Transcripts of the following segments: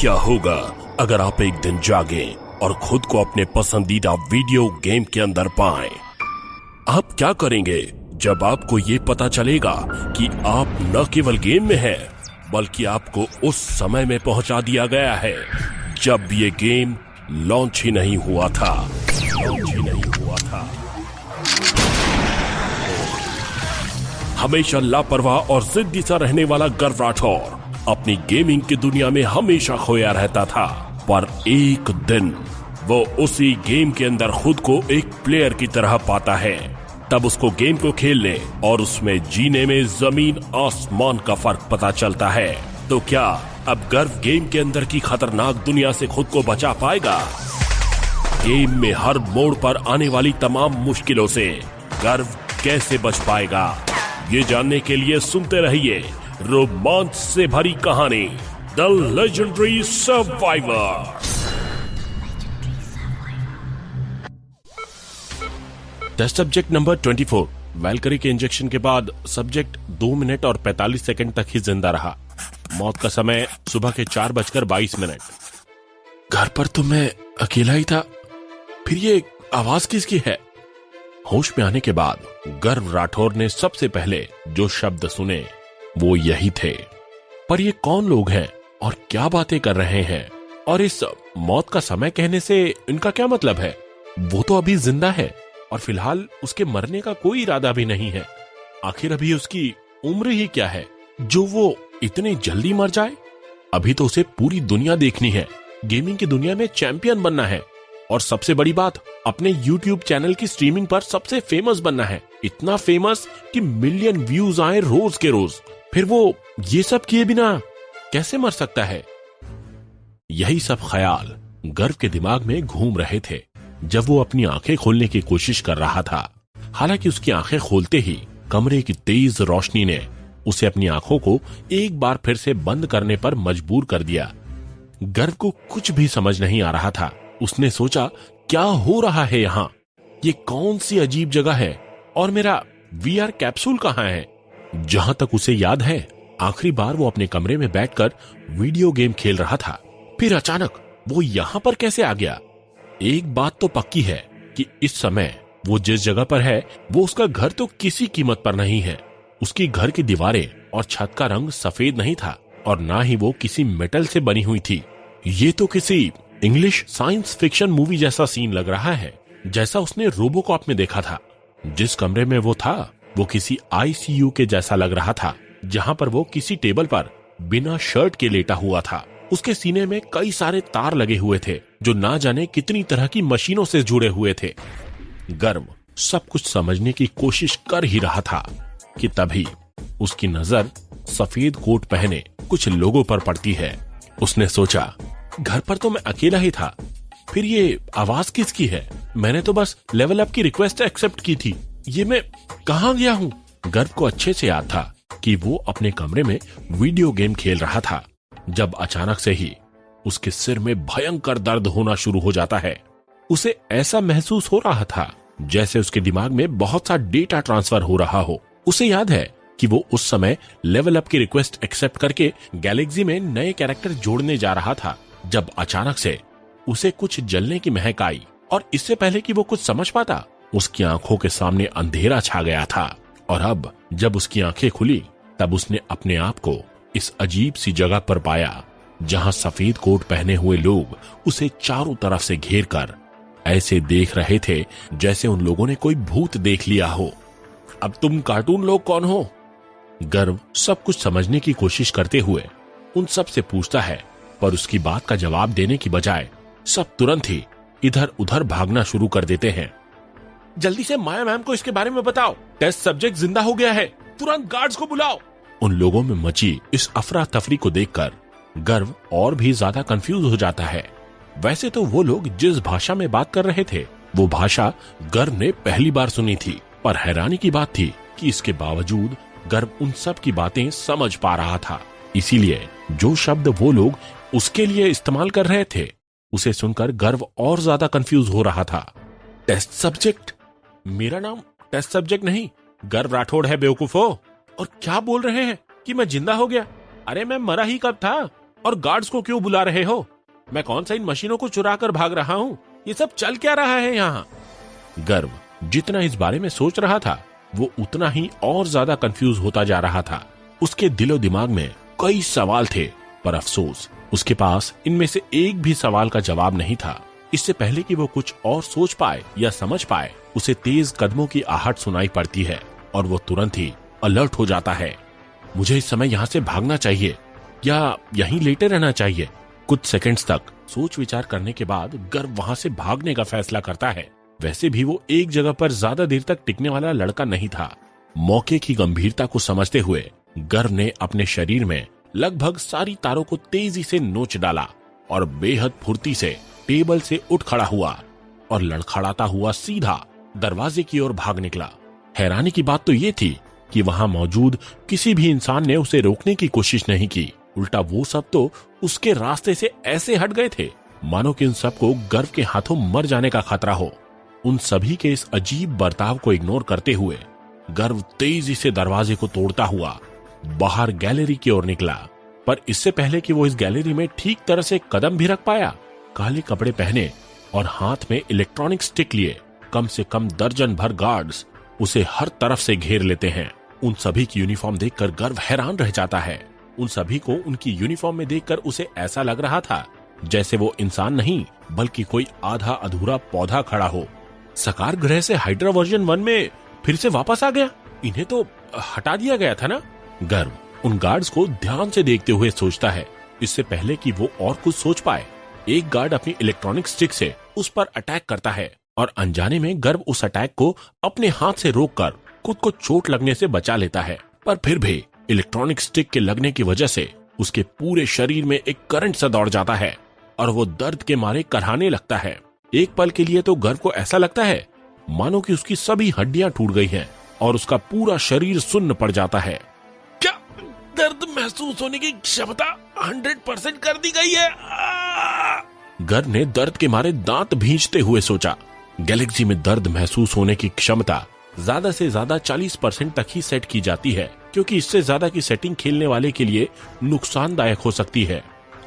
क्या होगा अगर आप एक दिन जागें और खुद को अपने पसंदीदा वीडियो गेम के अंदर पाएं? आप क्या करेंगे जब आपको ये पता चलेगा कि आप न केवल गेम में हैं, बल्कि आपको उस समय में पहुंचा दिया गया है जब ये गेम लॉन्च ही नहीं हुआ था। हमेशा लापरवाह और जिद्दी सा रहने वाला गर्व राठौर अपनी गेमिंग की दुनिया में हमेशा खोया रहता था, पर एक दिन वो उसी गेम के अंदर खुद को एक प्लेयर की तरह पाता है। तब उसको गेम को खेलने और उसमें जीने में जमीन आसमान का फर्क पता चलता है। तो क्या अब गर्व गेम के अंदर की खतरनाक दुनिया से खुद को बचा पाएगा? गेम में हर मोड़ पर आने वाली तमाम मुश्किलों से गर्व कैसे बच पाएगा? ये जानने के लिए सुनते रहिए रोमांच से भरी कहानी the legendary survivor. Test subject number 24। Valkyrie के इंजेक्शन के बाद सब्जेक्ट 2 मिनट और 45 सेकंड तक ही जिंदा रहा। मौत का समय सुबह के 4:22। घर पर तो मैं अकेला ही था, फिर ये आवाज किसकी है? होश में आने के बाद गर्व राठौर ने सबसे पहले जो शब्द सुने वो यही थे। पर ये कौन लोग हैं और क्या बातें कर रहे हैं? और इस मौत का समय कहने से इनका क्या मतलब है? वो तो अभी जिंदा है और फिलहाल उसके मरने का कोई इरादा भी नहीं है। आखिर अभी उसकी उम्र ही क्या है जो वो इतने जल्दी मर जाए? अभी तो उसे पूरी दुनिया देखनी है, गेमिंग की दुनिया में चैंपियन बनना है और सबसे बड़ी बात, अपने YouTube चैनल की स्ट्रीमिंग पर सबसे फेमस बनना है। इतना फेमस कि मिलियन व्यूज आए रोज के रोज। फिर वो ये सब किए बिना कैसे मर सकता है? यही सब ख्याल गर्व के दिमाग में घूम रहे थे जब वो अपनी आंखें खोलने की कोशिश कर रहा था। हालांकि उसकी आंखें खोलते ही कमरे की तेज रोशनी ने उसे अपनी आंखों को एक बार फिर से बंद करने पर मजबूर कर दिया। गर्व को कुछ भी समझ नहीं आ रहा था। उसने सोचा, क्या हो रहा है यहाँ? ये कौन सी अजीब जगह है और मेरा VR कैप्सूल कहाँ है? जहां तक उसे याद है, आखिरी बार वो अपने कमरे में बैठकर वीडियो गेम खेल रहा था। फिर अचानक वो यहाँ पर कैसे आ गया? एक बात तो पक्की है कि इस समय वो जिस जगह पर है वो उसका घर तो किसी कीमत पर नहीं है। उसकी घर की दीवारें और छत का रंग सफेद नहीं था और ना ही वो किसी मेटल से बनी हुई थी। ये तो किसी इंग्लिश साइंस फिक्शन मूवी जैसा सीन लग रहा है, जैसा उसने रोबोकॉप में देखा था। जिस कमरे में वो था वो किसी ICU के जैसा लग रहा था, जहां पर वो किसी टेबल पर बिना शर्ट के लेटा हुआ था। उसके सीने में कई सारे तार लगे हुए थे जो ना जाने कितनी तरह की मशीनों से जुड़े हुए थे। गर्व सब कुछ समझने की कोशिश कर ही रहा था कि तभी उसकी नजर सफेद कोट पहने कुछ लोगों पर पड़ती है। उसने सोचा, घर पर तो मैं अकेला ही था, फिर ये आवाज किसकी है? मैंने तो बस लेवल अप की रिक्वेस्ट एक्सेप्ट की थी। ये मैं कहाँ गया हूँ? गर्व को अच्छे से याद था कि वो अपने कमरे में वीडियो गेम खेल रहा था, जब अचानक से ही उसके सिर में भयंकर दर्द होना शुरू हो जाता है। उसे ऐसा महसूस हो रहा था जैसे उसके दिमाग में बहुत सा डेटा ट्रांसफर हो रहा हो। उसे याद है कि वो उस समय लेवल अप की रिक्वेस्ट एक्सेप्ट करके गैलेक्सी में नए कैरेक्टर जोड़ने जा रहा था, जब अचानक से उसे कुछ जलने की महक आई और इससे पहले कि वो कुछ समझ पाता, उसकी आंखों के सामने अंधेरा छा गया था। और अब जब उसकी आंखें खुली तब उसने अपने आप को इस अजीब सी जगह पर पाया जहां सफेद कोट पहने हुए लोग उसे चारों तरफ से घेर कर ऐसे देख रहे थे जैसे उन लोगों ने कोई भूत देख लिया हो। अब तुम कार्टून लोग कौन हो? गर्व सब कुछ समझने की कोशिश करते हुए उन सब से पूछता है, पर उसकी बात का जवाब देने की बजाय सब तुरंत ही इधर उधर भागना शुरू कर देते हैं। जल्दी से माया मैम को इसके बारे में बताओ, टेस्ट सब्जेक्ट जिंदा हो गया है, तुरंत गार्ड्स को बुलाओ। उन लोगों में मची इस अफरा तफरी को देखकर गर्व और भी ज्यादा कंफ्यूज हो जाता है। वैसे तो वो लोग जिस भाषा में बात कर रहे थे वो भाषा गर्व ने पहली बार सुनी थी, पर हैरानी की बात थी कि इसके बावजूद गर्व उन सब की बातें समझ पा रहा था। इसीलिए जो शब्द वो लोग उसके लिए इस्तेमाल कर रहे थे उसे सुनकर गर्व और ज्यादा कंफ्यूज हो रहा था। Test subject? मेरा नाम टेस्ट सब्जेक्ट नहीं, गर्व राठौड़ है बेवकूफो। और क्या बोल रहे हैं कि मैं जिंदा हो गया? अरे मैं मरा ही कब था? और गार्ड्स को क्यों बुला रहे हो? मैं कौन सा इन मशीनों को चुरा कर भाग रहा हूँ? ये सब चल क्या रहा है यहाँ? गर्व जितना इस बारे में सोच रहा था वो उतना ही और ज्यादा कंफ्यूज होता जा रहा था। उसके दिलो दिमाग में कई सवाल थे, पर अफसोस उसके पास इनमें से एक भी सवाल का जवाब नहीं था। इससे पहले कि वो कुछ और सोच पाए या समझ पाए, उसे तेज कदमों की आहट सुनाई पड़ती है और वो तुरंत ही अलर्ट हो जाता है। मुझे इस समय यहाँ से भागना चाहिए या यहीं लेटे रहना चाहिए? कुछ सेकंड्स तक सोच विचार करने के बाद गर्व वहां से भागने का फैसला करता है। वैसे भी वो एक जगह पर ज्यादा देर तक टिकने वाला लड़का नहीं था। मौके की गंभीरता को समझते हुए गर्व ने अपने शरीर में लगभग सारी तारों को तेजी से नोच डाला और बेहद फुर्ती से टेबल से उठ खड़ा हुआ और लड़खड़ाता हुआ सीधा दरवाजे की ओर भाग निकला। हैरानी की बात तो ये थी कि वहां मौजूद किसी भी इंसान ने उसे रोकने की कोशिश नहीं की। उल्टा वो सब तो उसके रास्ते से ऐसे हट गए थे मानो कि उन सबको गर्व के हाथों मर जाने का खतरा हो। उन सभी के इस अजीब बर्ताव को इग्नोर करते हुए गर्व तेजी से दरवाजे को तोड़ता हुआ बाहर गैलरी की ओर निकला। पर इससे पहले कि वो इस गैलरी में ठीक तरह से कदम भी रख पाया, काले कपड़े पहने और हाथ में इलेक्ट्रॉनिक स्टिक लिए कम से कम दर्जन भर गार्ड्स उसे हर तरफ से घेर लेते हैं। उन सभी की यूनिफॉर्म देखकर गर्व हैरान रह जाता है। उन सभी को उनकी यूनिफॉर्म में देखकर उसे ऐसा लग रहा था जैसे वो इंसान नहीं बल्कि कोई आधा अधूरा पौधा खड़ा हो। सकार ग्रह से हाइड्रा वर्जन 1 में फिर से वापस आ गया? इन्हें तो हटा दिया गया था ना? गर्व उन गार्ड्स को ध्यान से देखते हुए सोचता है। इससे पहले कि वो और कुछ सोच पाए, एक गार्ड अपनी इलेक्ट्रॉनिक स्टिक से उस पर अटैक करता है और अनजाने में गर्व उस अटैक को अपने हाथ से रोककर खुद को चोट लगने से बचा लेता है। पर फिर भी इलेक्ट्रॉनिक स्टिक के लगने की वजह से उसके पूरे शरीर में एक करंट सा दौड़ जाता है और वो दर्द के मारे कराहने लगता है। एक पल के लिए तो गर्व को ऐसा लगता है मानो कि उसकी सभी हड्डियां टूट गई हैं और उसका पूरा शरीर सुन्न पड़ जाता है। क्या दर्द महसूस होने की क्षमता 100% कर दी गई है? गर्व ने दर्द के मारे दांत भींचते हुए सोचा। गैलेक्सी में दर्द महसूस होने की क्षमता ज्यादा से ज्यादा 40% तक ही सेट की जाती है, क्योंकि इससे ज्यादा की सेटिंग खेलने वाले के लिए नुकसानदायक हो सकती है।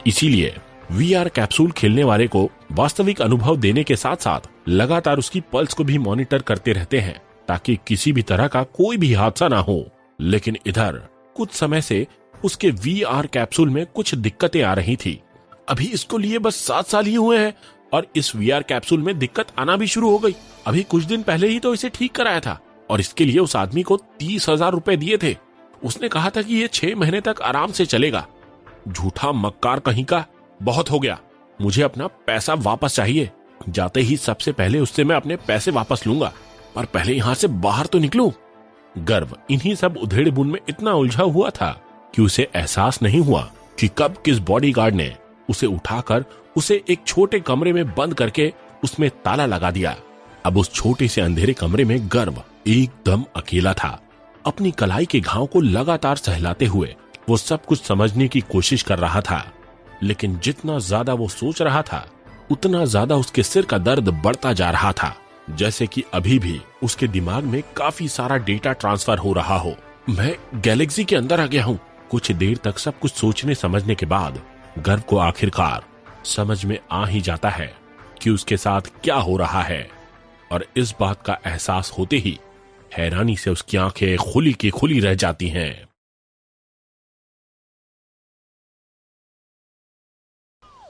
इसीलिए VR कैप्सूल खेलने वाले को वास्तविक अनुभव देने के साथ साथ लगातार उसकी पल्स को भी मॉनिटर करते रहते हैं ताकि किसी भी तरह का कोई भी हादसा ना हो। लेकिन इधर कुछ समय से उसके VR कैप्सूल में कुछ दिक्कतें आ रही थी। अभी इसको लिए बस 7 साल ही हुए हैं और इस VR कैप्सूल में दिक्कत आना भी शुरू हो गई। अभी कुछ दिन पहले ही तो इसे ठीक कराया था और इसके लिए उस आदमी को 30,000 रुपए दिए थे। उसने कहा था कि ये 6 महीने तक आराम से चलेगा। झूठा मक्कार कहीं का। बहुत हो गया, मुझे अपना पैसा वापस चाहिए। जाते ही सबसे पहले उससे मैं अपने पैसे वापस लूंगा, पर पहले यहाँ से बाहर तो निकलूं। गर्व इन्हीं सब उधेड़ बुन में इतना उलझा हुआ था कि उसे एहसास नहीं हुआ कि कब किस बॉडीगार्ड ने उसे उठाकर उसे एक छोटे कमरे में बंद करके उसमें ताला लगा दिया। अब उस छोटे से अंधेरे कमरे में गर्व एकदम अकेला था। अपनी कलाई के घाव को लगातार सहलाते हुए वो सब कुछ समझने की कोशिश कर रहा था, लेकिन जितना ज्यादा वो सोच रहा था उतना ज्यादा उसके सिर का दर्द बढ़ता जा रहा था, जैसे कि अभी भी उसके दिमाग में काफी सारा डेटा ट्रांसफर हो रहा हो। मैं गैलेक्सी के अंदर आ गया हूँ। कुछ देर तक सब कुछ सोचने समझने के बाद गर्व को आखिरकार समझ में आ ही जाता है कि उसके साथ क्या हो रहा है, और इस बात का एहसास होते ही हैरानी से उसकी आंखें खुली की खुली रह जाती हैं।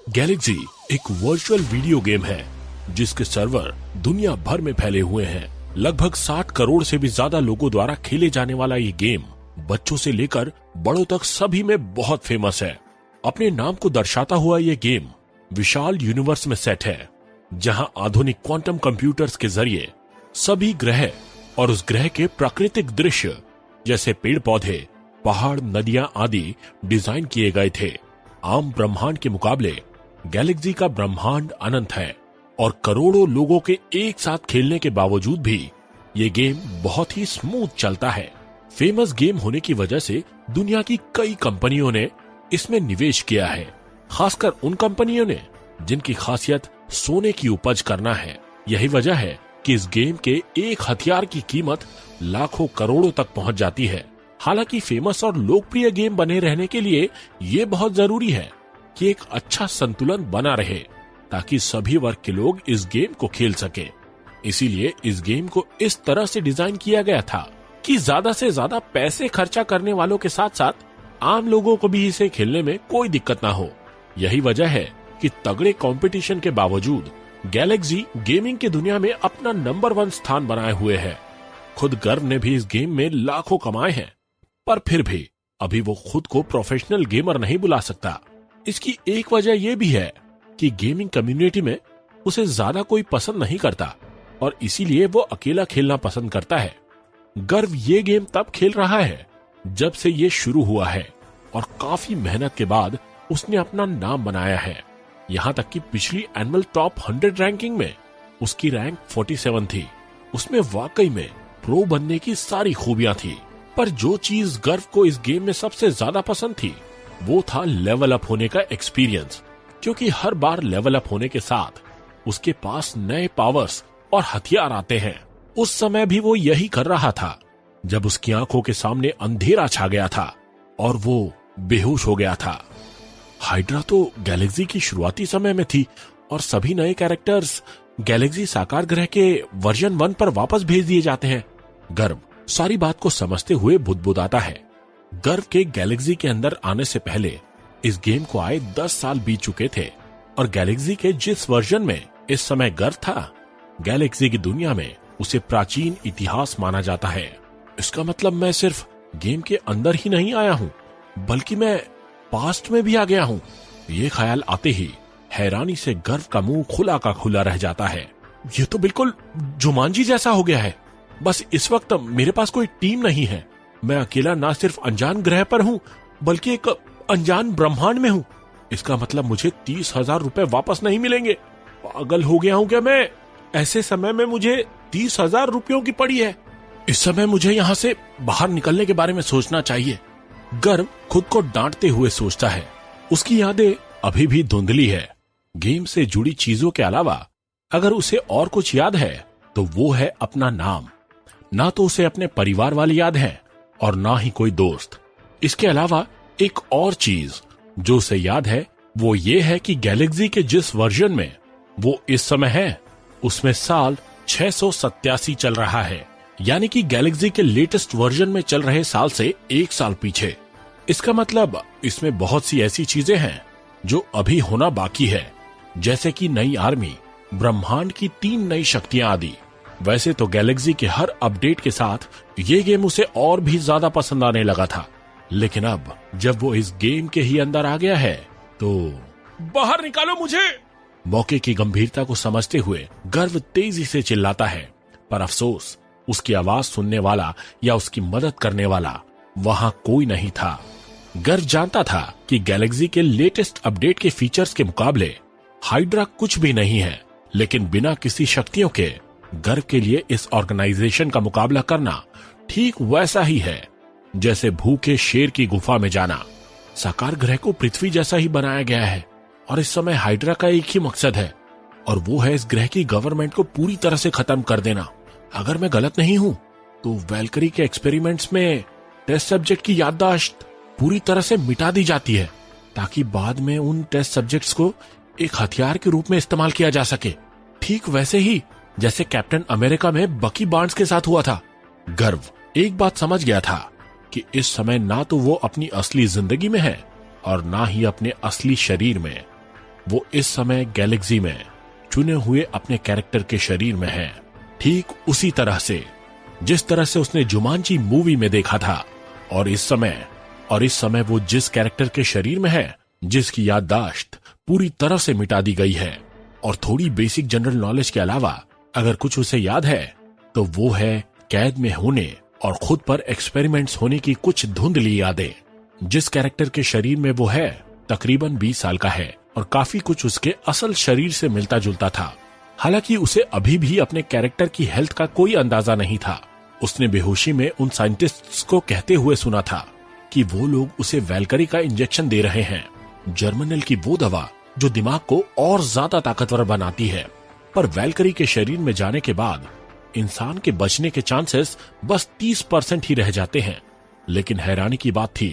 गैलेक्सी एक वर्चुअल वीडियो गेम है जिसके सर्वर दुनिया भर में फैले हुए हैं। लगभग 60 करोड़ से भी ज्यादा लोगों द्वारा खेले जाने वाला ये गेम बच्चों से लेकर बड़ों तक सभी में बहुत फेमस है। अपने नाम को दर्शाता हुआ ये गेम विशाल यूनिवर्स में सेट है, जहां आधुनिक क्वांटम कंप्यूटर्स के जरिए सभी ग्रह और उस ग्रह के प्राकृतिक दृश्य जैसे पेड़ पौधे, पहाड़, नदियां आदि डिजाइन किए गए थे। आम ब्रह्मांड के मुकाबले गैलेक्सी का ब्रह्मांड अनंत है और करोड़ों लोगों के एक साथ खेलने के बावजूद भी ये गेम बहुत ही स्मूथ चलता है। फेमस गेम होने की वजह से दुनिया की कई कंपनियों ने इसमें निवेश किया है, खासकर उन कंपनियों ने जिनकी खासियत सोने की उपज करना है। यही वजह है कि इस गेम के एक हथियार की कीमत लाखों करोड़ों तक पहुंच जाती है। हालांकि फेमस और लोकप्रिय गेम बने रहने के लिए ये बहुत जरूरी है कि एक अच्छा संतुलन बना रहे ताकि सभी वर्ग के लोग इस गेम को खेल सके। इसीलिए इस गेम को इस तरह से डिजाइन किया गया था कि ज्यादा से ज्यादा पैसे खर्चा करने वालों के साथ साथ आम लोगों को भी इसे खेलने में कोई दिक्कत ना हो। यही वजह है कि तगड़े कंपटीशन के बावजूद गैलेक्सी गेमिंग की दुनिया में अपना नंबर 1 स्थान बनाए हुए है। खुद गर्व ने भी इस गेम में लाखों कमाए हैं, पर फिर भी अभी वो खुद को प्रोफेशनल गेमर नहीं बुला सकता। इसकी एक वजह यह भी है कि गेमिंग कम्युनिटी में उसे ज्यादा कोई पसंद नहीं करता और इसीलिए वो अकेला खेलना पसंद करता है। गर्व ये गेम तब खेल रहा है जब से ये शुरू हुआ है और काफी मेहनत के बाद उसने अपना नाम बनाया है। यहाँ तक कि पिछली एनुअल टॉप 100 रैंकिंग में उसकी रैंक 47 थी। उसमें वाकई में प्रो बनने की सारी खूबियां थी, पर जो चीज गर्व को इस गेम में सबसे ज्यादा पसंद थी वो था लेवल अप होने का एक्सपीरियंस, क्योंकि हर बार लेवल अप होने के साथ उसके पास नए पावर्स और हथियार आते हैं। उस समय भी वो यही कर रहा था जब उसकी आंखों के सामने अंधेरा छा गया था और वो बेहोश हो गया था। हाइड्रा तो गैलेक्सी की शुरुआती समय में थी और सभी नए कैरेक्टर्स गैलेक्सी साकार ग्रह के वर्जन 1 पर वापस भेज दिए जाते हैं। गर्व सारी बात को समझते हुए बुदबुदाता है। गर्व के गैलेक्सी के अंदर आने से पहले इस गेम को आए 10 साल बीत चुके थे और गैलेक्सी के जिस वर्जन में इस समय गर्व था, गैलेक्सी की दुनिया में उसे प्राचीन इतिहास माना जाता है। इसका मतलब मैं सिर्फ गेम के अंदर ही नहीं आया हूँ, बल्कि मैं पास्ट में भी आ गया हूँ। ये ख्याल आते ही हैरानी से गर्व का मुंह खुला का खुला रह जाता है। ये तो बिल्कुल जुमांजी जैसा हो गया है। बस इस वक्त मेरे पास कोई टीम नहीं है। मैं अकेला ना सिर्फ अनजान ग्रह पर हूँ, बल्कि एक अनजान ब्रह्मांड में हूँ। इसका मतलब मुझे 30,000 रुपए वापस नहीं मिलेंगे। पागल हो गया हूँ क्या मैं? ऐसे समय में मुझे 30,000 रुपयों की पड़ी है। इस समय मुझे यहाँ से बाहर निकलने के बारे में सोचना चाहिए। गर्व खुद को डांटते हुए सोचता है। उसकी यादें अभी भी धुंधली है। गेम से जुड़ी चीजों के अलावा अगर उसे और कुछ याद है तो वो है अपना नाम। ना तो उसे अपने परिवार वाले याद है और ना ही कोई दोस्त। इसके अलावा एक और चीज जो उसे याद है वो ये है कि गैलेक्सी के जिस वर्जन में वो इस समय है उसमें साल 687 चल रहा है, यानी कि गैलेक्सी के लेटेस्ट वर्जन में चल रहे साल से 1 साल पीछे। इसका मतलब इसमें बहुत सी ऐसी चीजें हैं जो अभी होना बाकी है, जैसे कि नई आर्मी, ब्रह्मांड की 3 नई शक्तियां आदि। वैसे तो गैलेक्सी के हर अपडेट के साथ ये गेम उसे और भी ज्यादा पसंद आने लगा था, लेकिन अब जब वो इस गेम के ही अंदर आ गया है तो बाहर निकालो मुझे। मौके की गंभीरता को समझते हुए गर्व तेजी से चिल्लाता है, पर अफसोस उसकी आवाज सुनने वाला या उसकी मदद करने वाला वहां कोई नहीं था। गर्व जानता था कि गैलेक्सी के लेटेस्ट अपडेट के फीचर्स के मुकाबले हाइड्रा कुछ भी नहीं है, लेकिन बिना किसी शक्तियों के गर्व के लिए इस ऑर्गेनाइजेशन का मुकाबला करना ठीक वैसा ही है जैसे भूखे शेर की गुफा में जाना। साकार ग्रह को पृथ्वी जैसा ही बनाया गया है और इस समय हाइड्रा का एक ही मकसद है और वो है इस ग्रह की गवर्नमेंट को पूरी तरह से खत्म कर देना। अगर मैं गलत नहीं हूं तो वैल्करी के एक्सपेरिमेंट्स में टेस्ट सब्जेक्ट की याददाश्त पूरी तरह से मिटा दी जाती है ताकि बाद में उन टेस्ट सब्जेक्ट्स को एक हथियार के रूप में इस्तेमाल किया जा सके, ठीक वैसे ही जैसे कैप्टन अमेरिका में बकी बार्न्स के साथ हुआ था। गर्व एक बात समझ गया था कि इस समय ना तो वो अपनी असली जिंदगी में है और ना ही अपने असली शरीर में। वो इस समय गैलेक्सी में चुने हुए अपने कैरेक्टर के शरीर में है, ठीक उसी तरह से जिस तरह से उसने जुमांजी मूवी में देखा था। और इस समय वो जिस कैरेक्टर के शरीर में है, जिसकी याददाश्त पूरी तरह से मिटा दी गई है और थोड़ी बेसिक जनरल नॉलेज के अलावा अगर कुछ उसे याद है तो वो है कैद में होने और खुद पर एक्सपेरिमेंट्स होने की कुछ धुंधली यादें। जिस कैरेक्टर के शरीर में वो है तकरीबन 20 साल का है और काफी कुछ उसके असल शरीर से मिलता जुलता था। हालांकि उसे अभी भी अपने कैरेक्टर की हेल्थ का कोई अंदाजा नहीं था। उसने बेहोशी में उन साइंटिस्ट्स को कहते हुए सुना था कि वो लोग उसे वैल्करी का इंजेक्शन दे रहे हैं, जर्मिनल की वो दवा जो दिमाग को और ज्यादा ताकतवर बनाती है। पर वैल्करी के शरीर में जाने के बाद इंसान के बचने के चांसेस बस 30% ही रह जाते हैं। लेकिन हैरानी की बात थी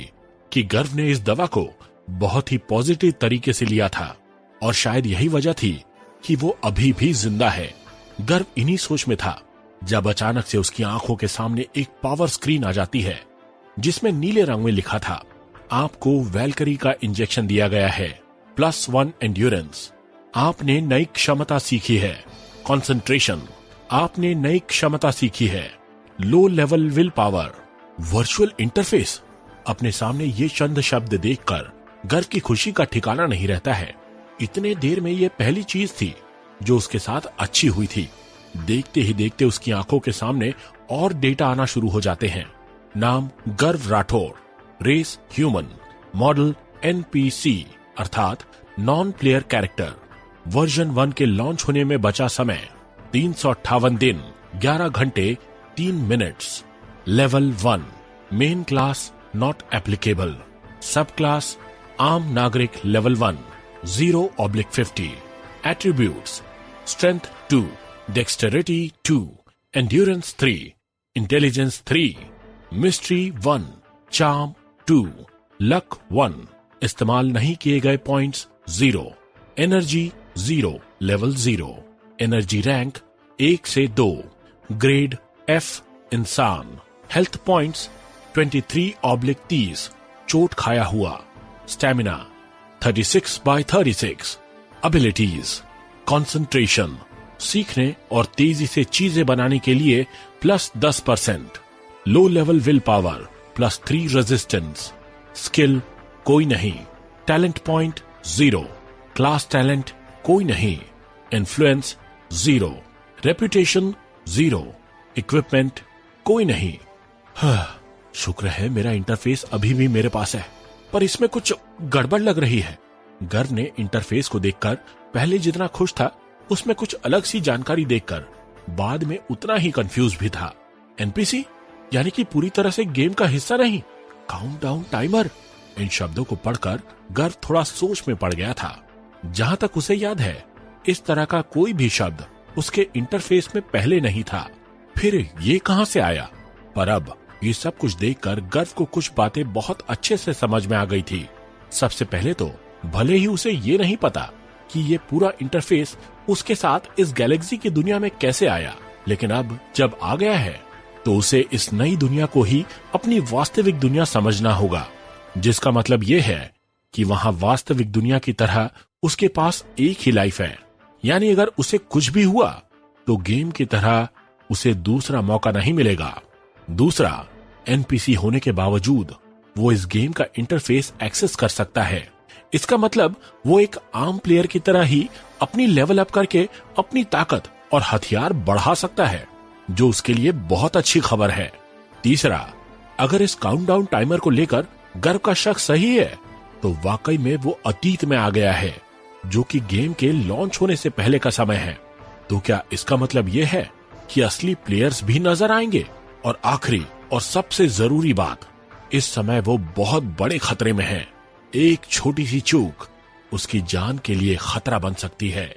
कि गर्व ने इस दवा को बहुत ही पॉजिटिव तरीके से लिया था और शायद यही वजह थी कि वो अभी भी जिंदा है। गर्व इन्हीं सोच में था जब अचानक से उसकी आंखों के सामने एक पावर स्क्रीन आ जाती है जिसमें नीले रंग में लिखा था, आपको वैल्करी का इंजेक्शन दिया गया है, +1 एंड्योरेंस। आपने नई क्षमता सीखी है, कंसंट्रेशन। आपने नई क्षमता सीखी है, low level will power. Virtual interface. अपने सामने ये चंद शब्द देखकर गर्व की खुशी का ठिकाना नहीं रहता है। इतने देर में ये पहली चीज थी जो उसके साथ अच्छी हुई थी। देखते ही देखते उसकी आंखों के सामने और डेटा आना शुरू हो जाते हैं। नाम Garv Rathore, race human, model NPC अर्थात नॉन प्लेयर कैरेक्टर। वर्जन 1 के लॉन्च होने में बचा समय 358 दिन 11 घंटे 3 minutes. Level 1 main class not applicable. सब क्लास आम नागरिक level 1 0/50। Attributes strength 2, dexterity 2, endurance 3, intelligence 3, mystery 1, charm 2, luck 1। इस्तेमाल नहीं किए गए points 0, energy 0 level 0, energy rank 1 से 2, ग्रेड F इंसान। हेल्थ पॉइंट्स 23/30 चोट खाया हुआ। स्टैमिना 36/36। एबिलिटीज कंसंट्रेशन सीखने और तेजी से चीजें बनाने के लिए +10%। Low level will power +3 resistance. Skill कोई नहीं। Talent point 0। क्लास टैलेंट कोई नहीं। इन्फ्लुएंस 0। रेपुटेशन 0। इक्विपमेंट कोई नहीं। शुक्र है मेरा इंटरफेस अभी भी मेरे पास है, पर इसमें कुछ गड़बड़ लग रही है। गर्व ने इंटरफेस को देखकर पहले जितना खुश था उसमें कुछ अलग सी जानकारी देखकर बाद में उतना ही कंफ्यूज भी था। NPC यानी कि पूरी तरह से गेम का हिस्सा नहीं। Countdown timer. इन शब्दों को पढ़कर गर्व थोड़ा सोच में पड़ गया था। जहां तक उसे याद है इस तरह का कोई भी शब्द उसके इंटरफेस में पहले नहीं था। फिर ये कहां से आया? पर अब ये सब कुछ देखकर गर्व को कुछ बातें बहुत अच्छे से समझ में आ गई थी। सबसे पहले तो भले ही उसे ये नहीं पता कि ये पूरा इंटरफेस उसके साथ इस गैलेक्सी की दुनिया में कैसे आया, लेकिन अब जब आ गया है तो उसे इस नई दुनिया को ही अपनी वास्तविक दुनिया समझना होगा। जिसका मतलब ये है कि वहां वास्तविक दुनिया की तरह उसके पास एक ही लाइफ है। यानी अगर उसे कुछ भी हुआ तो गेम की तरह उसे दूसरा मौका नहीं मिलेगा। दूसरा, NPC होने के बावजूद वो इस गेम का इंटरफेस एक्सेस कर सकता है। इसका मतलब वो एक आम प्लेयर की तरह ही अपनी लेवल अप करके अपनी ताकत और हथियार बढ़ा सकता है, जो उसके लिए बहुत अच्छी खबर है। तीसरा, अगर इस काउंटडाउन टाइमर को लेकर गर्व का शक सही है तो वाकई में वो अतीत में आ गया है, जो कि गेम के लॉन्च होने से पहले का समय है। तो क्या इसका मतलब ये है कि असली प्लेयर्स भी नजर आएंगे? और आखिरी और सबसे जरूरी बात, इस समय वो बहुत बड़े खतरे में है। एक छोटी सी चूक उसकी जान के लिए खतरा बन सकती है।